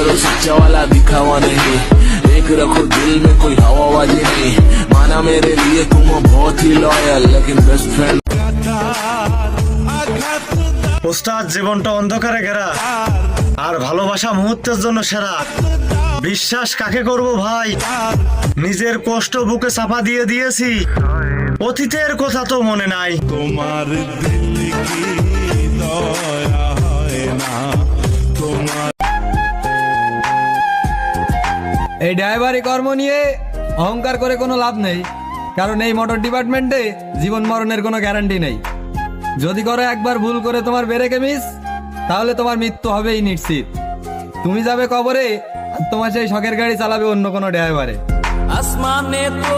करो सच्चा वाला दिखावा नहीं, एक रखो दिल में कोई हवाबाजी नहीं। माना मेरे लिए तुम हो बहुत ही लॉयल, लेकिन बेस्ट फ्रेंड। ওস্তাদ জীবনটা অন্ধকারে ঘেরা, আর ভালোবাসা মুহূর্তের জন্য সেরা। বিশ্বাস কাকে করব ভাই, নিজের কষ্ট বুকে চাপা দিয়ে দিয়েছি, অতীতের কথা তো মনে নাই। তোমার দিল কি দয়া হয় না তোমার। এই ড্রাইভারি কর্ম নিয়ে অহংকার করে কোনো লাভ নেই, কারণ এই মোটর ডিপার্টমেন্টে জীবন মরণের কোনো গ্যারান্টি নেই। যদি করো একবার ভুল করে তোমার ব্রেকে মিস, তাহলে তোমার মৃত্যু হবেই নিশ্চিত। তুমি যাবে কবরে, আর তোমার সেই শখের গাড়ি চালাবে অন্য কোনো ড্রাইভারে। আসমানে তো